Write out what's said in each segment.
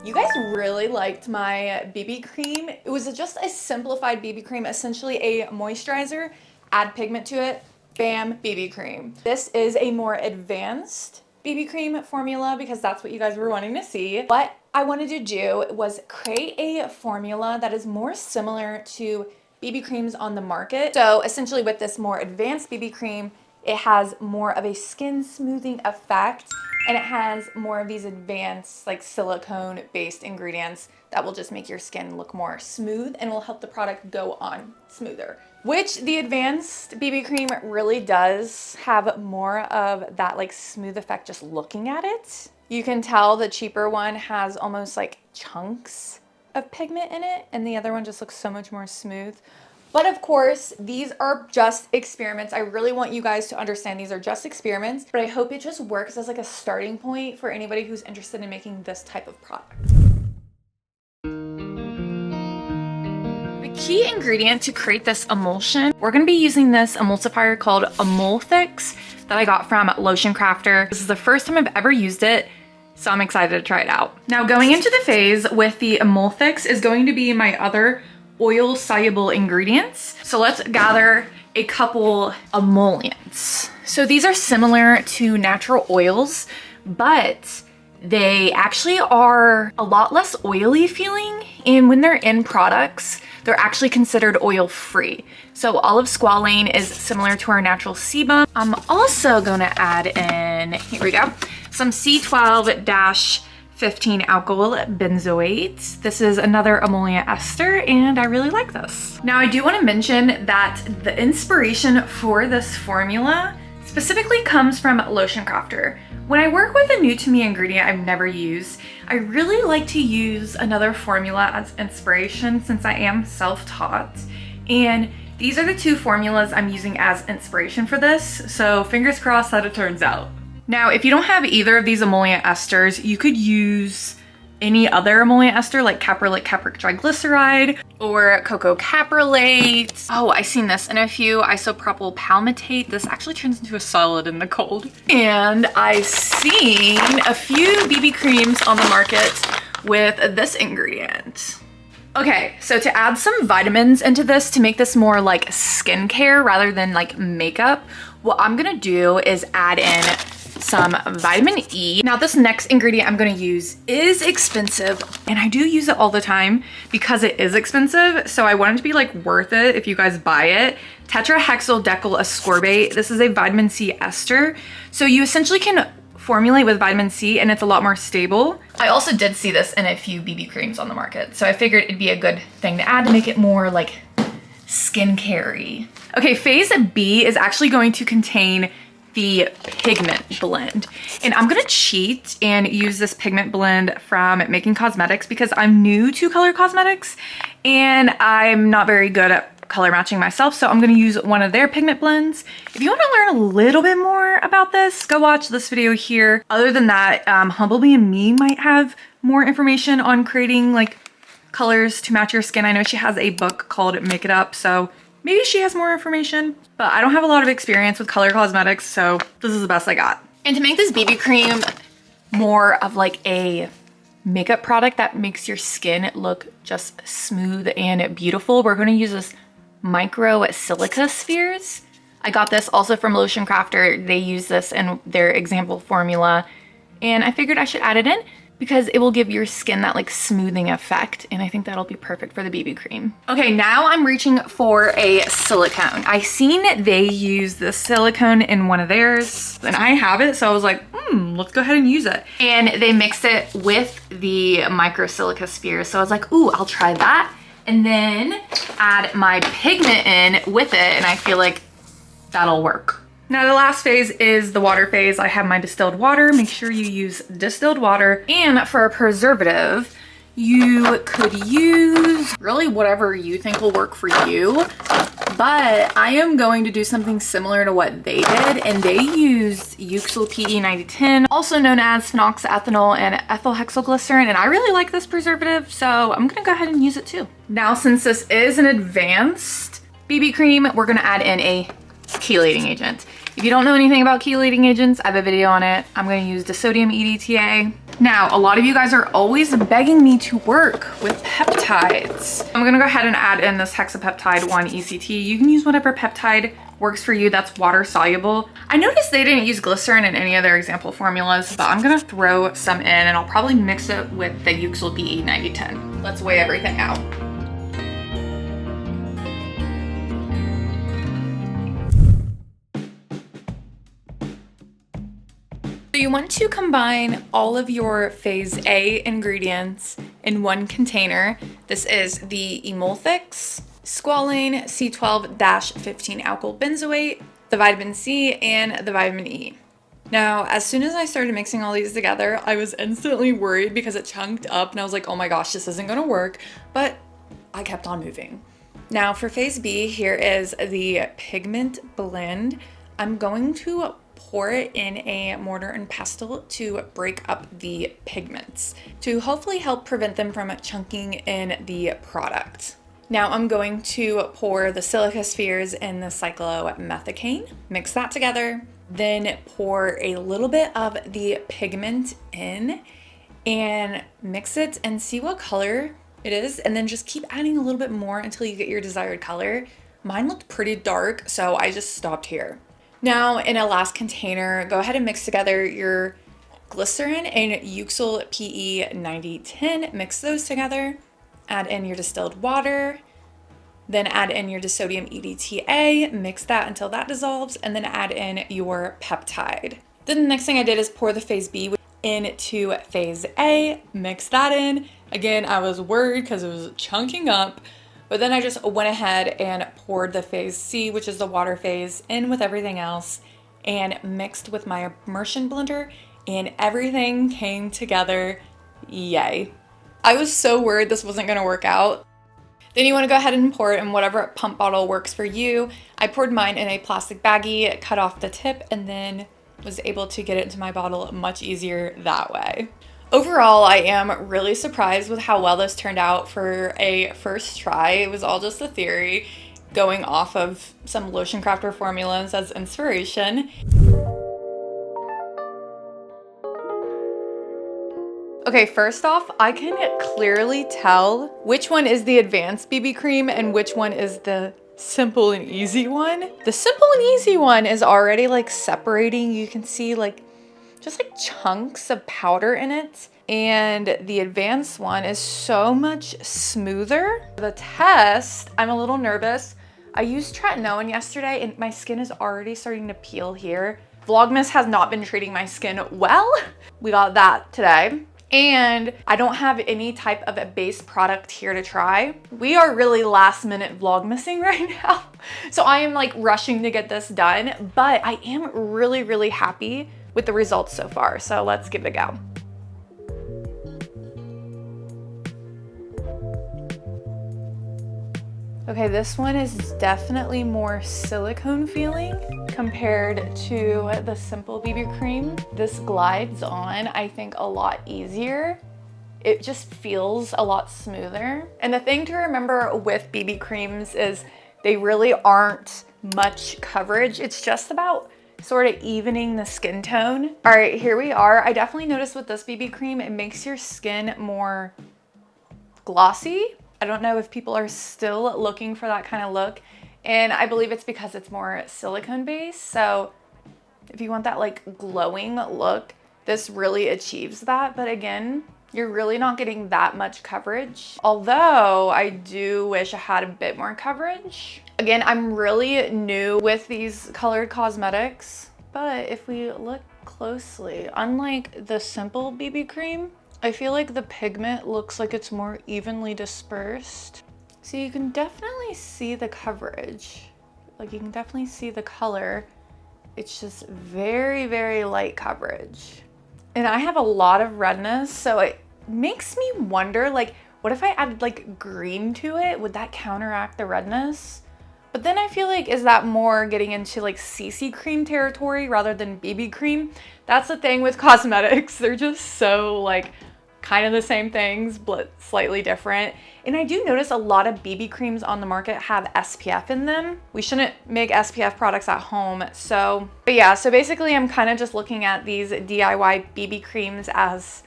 You guys really liked my BB cream. It was just a simplified BB cream, essentially a moisturizer, add pigment to it, bam, BB cream. This is a more advanced BB cream formula because that's what you guys were wanting to see. What I wanted to do was create a formula that is more similar to BB creams on the market. So essentially with this more advanced BB cream, it has more of a skin smoothing effect, and it has more of these advanced like silicone based ingredients that will just make your skin look more smooth and will help the product go on smoother. Which the advanced BB cream really does have more of that like smooth effect just looking at it. You can tell the cheaper one has almost like chunks of pigment in it, and the other one just looks so much more smooth. But of course, these are just experiments. I really want you guys to understand these are just experiments, but I hope it just works as like a starting point for anybody who's interested in making this type of product. The key ingredient to create this emulsion, we're gonna be using this emulsifier called EmulThix that I got from Lotion Crafter. This is the first time I've ever used it, so I'm excited to try it out. Now going into the phase with the EmulThix is going to be my other oil soluble ingredients. So let's gather a couple emollients. So these are similar to natural oils, but they actually are a lot less oily feeling. And when they're in products, they're actually considered oil free. So olive squalane is similar to our natural sebum. I'm also gonna add in, here we go, some C12-15 alkyl benzoate. This is another emollient ester, and I really like this. Now I do want to mention that the inspiration for this formula specifically comes from Lotion Crafter. When I work with a new to me ingredient I've never used, I really like to use another formula as inspiration since I am self-taught. And these are the two formulas I'm using as inspiration for this, so fingers crossed that it turns out. Now, if you don't have either of these emollient esters, you could use any other emollient ester like caprylic capric triglyceride or cocoa caprylate. Oh, I've seen this in a few isopropyl palmitate. This actually turns into a solid in the cold. And I've seen a few BB creams on the market with this ingredient. Okay, so to add some vitamins into this to make this more like skincare rather than like makeup, what I'm gonna do is add in some vitamin E. Now this next ingredient I'm gonna use is expensive, and I do use it all the time because it is expensive, so I want it to be like worth it if you guys buy it. Tetrahexyldecyl ascorbate. This is a vitamin C ester. So you essentially can formulate with vitamin C and it's a lot more stable. I also did see this in a few BB creams on the market, so I figured it'd be a good thing to add to make it more like skincare-y. Okay, phase B is actually going to contain the pigment blend. And I'm gonna cheat and use this pigment blend from Making Cosmetics because I'm new to color cosmetics and I'm not very good at color matching myself, so I'm gonna use one of their pigment blends. If you wanna learn a little bit more about this, go watch this video here. Other than that, Humblebee and Me might have more information on creating like colors to match your skin. I know she has a book called Make It Up, so maybe she has more information, but I don't have a lot of experience with color cosmetics, so this is the best I got. And to make this BB cream more of like a makeup product that makes your skin look just smooth and beautiful, we're gonna use this MicroSilica spheres. I got this also from Lotion Crafter. They use this in their example formula, and I figured I should add it in because it will give your skin that like smoothing effect, and I think that'll be perfect for the BB cream. Okay, now I'm reaching for a silicone. I seen they use the silicone in one of theirs, and I have it, so I was like, let's go ahead and use it. And they mixed it with the MicroSilica spheres, so I was like, ooh, I'll try that, and then add my pigment in with it, and I feel like that'll work. Now the last phase is the water phase. I have my distilled water. Make sure you use distilled water. And for a preservative, you could use really whatever you think will work for you. But I am going to do something similar to what they did, and they used Euxyl PE9010, also known as phenoxyethanol and ethyl hexaglycerin, and I really like this preservative, so I'm gonna go ahead and use it too. Now since this is an advanced BB cream, we're gonna add in a chelating agent. If you don't know anything about chelating agents, I have a video on it. I'm going to use Disodium EDTA. Now, a lot of you guys are always begging me to work with peptides. I'm gonna go ahead and add in this Hexapeptide 1 ECT. You can use whatever peptide works for you that's water soluble. I noticed they didn't use glycerin in any of their example formulas, but I'm gonna throw some in and I'll probably mix it with the Alkyl BE 9010. Let's weigh everything out. So you want to combine all of your phase A ingredients in one container. This is the EmulThix, Squalane, C12-15 alkyl benzoate, the vitamin C, and the vitamin E. Now, as soon as I started mixing all these together, I was instantly worried because it chunked up and I was like, oh my gosh, this isn't gonna work, but I kept on moving. Now for phase B, here is the pigment blend. I'm going to pour it in a mortar and pestle to break up the pigments to hopefully help prevent them from chunking in the product. Now I'm going to pour the silica spheres in the Cyclomethicone, mix that together, then pour a little bit of the pigment in and mix it and see what color it is, and then just keep adding a little bit more until you get your desired color. Mine looked pretty dark, so I just stopped here. Now in a last container, go ahead and mix together your glycerin and Alkyl PE 9010. Mix those together, add in your distilled water, then add in your Disodium EDTA, mix that until that dissolves, and then add in your peptide. Then the next thing I did is pour the phase B into phase A, mix that in. Again, I was worried because it was chunking up. But then I just went ahead and poured the phase C, which is the water phase, in with everything else and mixed with my immersion blender, and everything came together. Yay. I was so worried this wasn't gonna work out. Then you wanna go ahead and pour it in whatever pump bottle works for you. I poured mine in a plastic baggie, cut off the tip, and then was able to get it into my bottle much easier that way. Overall, I am really surprised with how well this turned out for a first try. It was all just a theory, going off of some lotion crafter formulas as inspiration. Okay, first off, I can clearly tell which one is the advanced BB cream and which one is the simple and easy one. The simple and easy one is already like separating. You can see just like chunks of powder in it. And the advanced one is so much smoother. The test, I'm a little nervous. I used tretinoin yesterday and my skin is already starting to peel here. Vlogmas has not been treating my skin well. We got that today. And I don't have any type of a base product here to try. We are really last minute vlogmasing right now. So I am like rushing to get this done, but I am really, really happy with the results so far. So let's give it a go. Okay, this one is definitely more silicone feeling compared to the simple BB cream. This glides on, I think, a lot easier. It just feels a lot smoother. And the thing to remember with BB creams is they really aren't much coverage. It's just about sort of evening the skin tone. All right, here we are. I definitely noticed with this BB cream, it makes your skin more glossy. I don't know if people are still looking for that kind of look, and I believe it's because it's more silicone based. So if you want that like glowing look, this really achieves that. But again, you're really not getting that much coverage. Although I do wish I had a bit more coverage. Again, I'm really new with these colored cosmetics, but if we look closely, unlike the simple BB cream, I feel like the pigment looks like it's more evenly dispersed. So you can definitely see the coverage. Like you can definitely see the color. It's just very, very light coverage. And I have a lot of redness, so it makes me wonder, like, what if I added like green to it? Would that counteract the redness? But then I feel like, is that more getting into like CC cream territory rather than BB cream? That's the thing with cosmetics. They're just so like kind of the same things, but slightly different. And I do notice a lot of BB creams on the market have SPF in them. We shouldn't make SPF products at home. So, but yeah, so basically I'm kind of just looking at these DIY BB creams as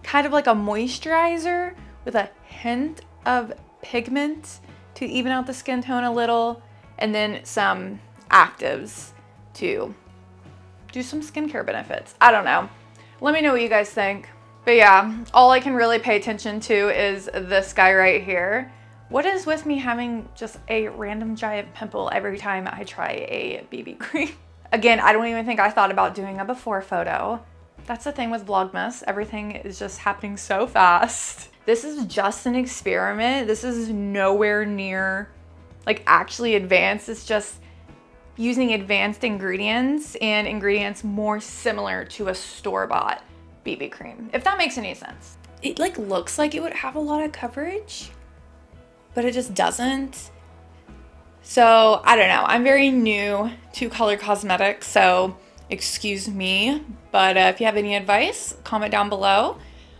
kind of like a moisturizer with a hint of pigment to even out the skin tone a little, and then some actives to do some skincare benefits. I don't know. Let me know what you guys think. But yeah, all I can really pay attention to is this guy right here. What is with me having just a random giant pimple every time I try a BB cream? Again, I don't even think I thought about doing a before photo. That's the thing with Vlogmas. Everything is just happening so fast. This is just an experiment. This is nowhere near like actually advanced. It's just using advanced ingredients and ingredients more similar to a store-bought BB cream, if that makes any sense. It like looks like it would have a lot of coverage, but it just doesn't. So I don't know. I'm very new to color cosmetics, so excuse me. But if you have any advice, comment down below.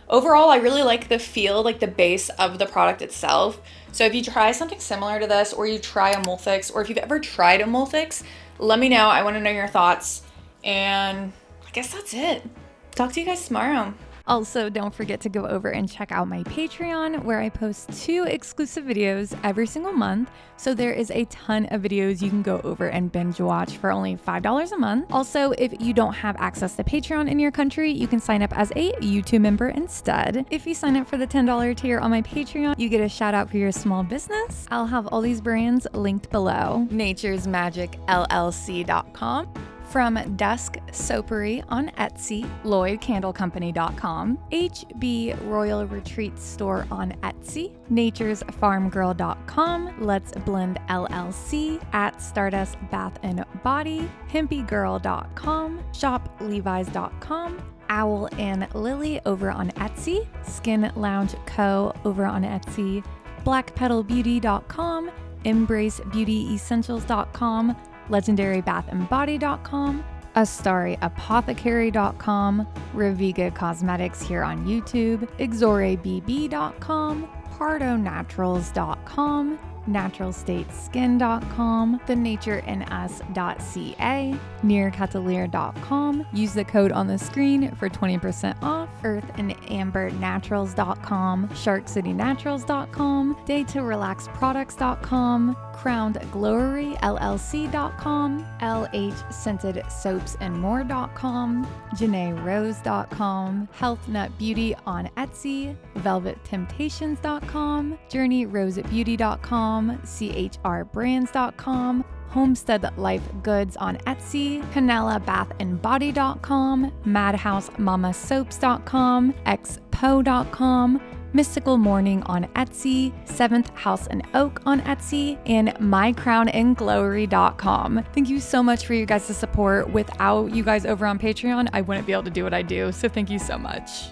Overall, I really like the feel, like the base of the product itself. So if you try something similar to this, or you try EmulThix, or if you've ever tried EmulThix, let me know. I want to know your thoughts. And I guess that's it. Talk to you guys tomorrow. Also, don't forget to go over and check out my Patreon, where I post 2 exclusive videos every single month. So there is a ton of videos you can go over and binge watch for only $5 a month. Also, if you don't have access to Patreon in your country, you can sign up as a YouTube member instead. If you sign up for the $10 tier on my Patreon, you get a shout out for your small business. I'll have all these brands linked below. naturesmagicllc.com. From Dusk Soapery on Etsy, LloydCandleCompany.com, HB Royal Retreat Store on Etsy, NaturesFarmGirl.com, Let's Blend LLC, at Stardust Bath and Body, HempyGirl.com, ShopLevi's.com, Owl and Lily over on Etsy, Skin Lounge Co. over on Etsy, BlackPetalBeauty.com, EmbraceBeautyEssentials.com, LegendaryBathandBody.com, AstariApothecary.com, Reviga Cosmetics here on YouTube, XoreBB.com, PardoNaturals.com, NaturalStateSkin.com, TheNatureInUs.ca, NearCatalier.com. Use the code on the screen for 20% off. EarthAndAmberNaturals.com, SharkCityNaturals.com, DayToRelaxProducts.com, CrownedGloryLLC.com, LH Scented Soaps and More.com, JanaeRose.com, Health Nut Beauty on Etsy, VelvetTemptations.com, JourneyRoseBeauty.com, CHRBrands.com, Homestead Life Goods on Etsy, CanelaBathandBody.com, MadhouseMamaSoaps.com, XPO.com, Mystical Morning on Etsy, 7th House and Oak on Etsy, and MyCrownandGlory.com. Thank you so much for you guys' support. Without you guys over on Patreon, I wouldn't be able to do what I do, so thank you so much.